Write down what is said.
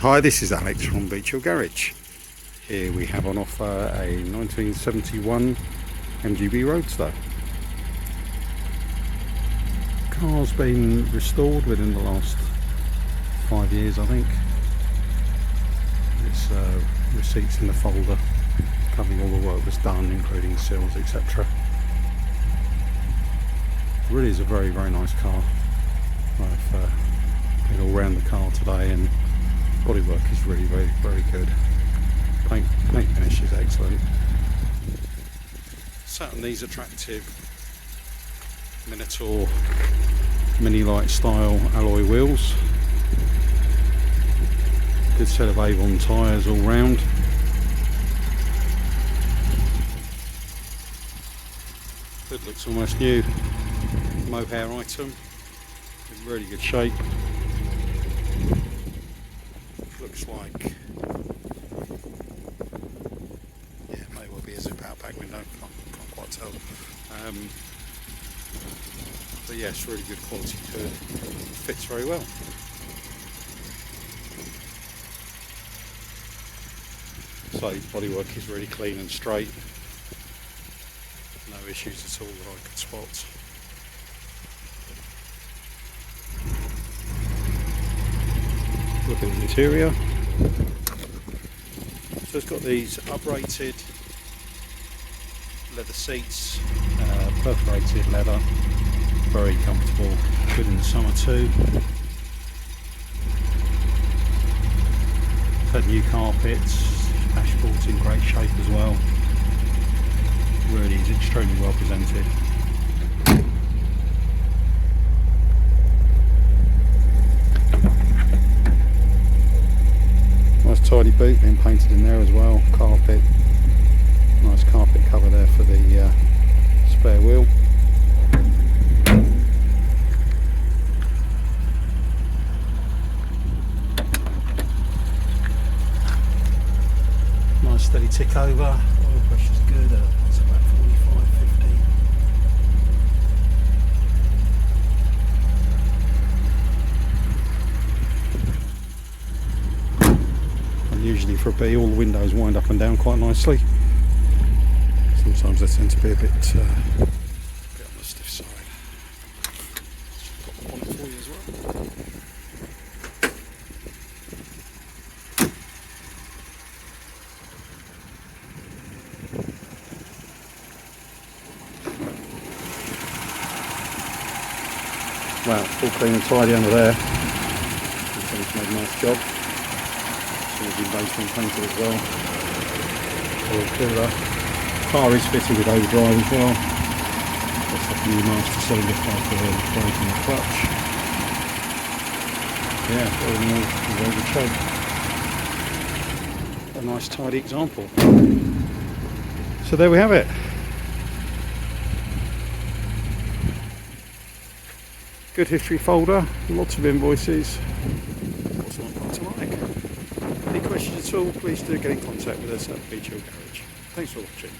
Hi, this is Alex from Beech Hill Garage. Here we have on offer a 1971 MGB Roadster. The car's been restored within the last 5 years, I think. It's receipts in the folder covering all the work was done, including seals, etc. It really is a very, very nice car. I've been all around the car today and bodywork is really very, very good. Paint finish is excellent. Sat on these attractive Minotaur mini light style alloy wheels. Good set of Avon tyres all round. Hood looks almost new. Mohair item in really good shape. Looks like, yeah, it may well be a zip out back window, can't quite tell. But yes, really good quality hood, fits very well. So bodywork is really clean and straight, no issues at all that I could spot. Look at the interior. So it's got these uprated leather seats, perforated leather, very comfortable, good in the summer too. Had new carpets, dashboard's in great shape as well. Really is extremely well presented. Nice tidy boot being painted in there as well. Carpet, nice carpet cover there for the spare wheel. Nice steady tick over. Oil pressure's good. It's about 45, 50. Usually for a B, all the windows wind up and down quite nicely. Sometimes they tend to be a bit on the stiff side. Just got the bonnet for you as well. Wow, all clean and tidy under there. Someone's made a nice job. The base been painted as well. Oil cooler. Car is fitted with overdrive as well. Looks like a new master cylinder pipe for the brake and the clutch. Yeah, all in all, in very good shape. A nice tidy example. So there we have it. Good history folder, lots of invoices. What's not to like? Any questions at all, please do get in contact with us at Beech Hill Garage. Thanks for watching.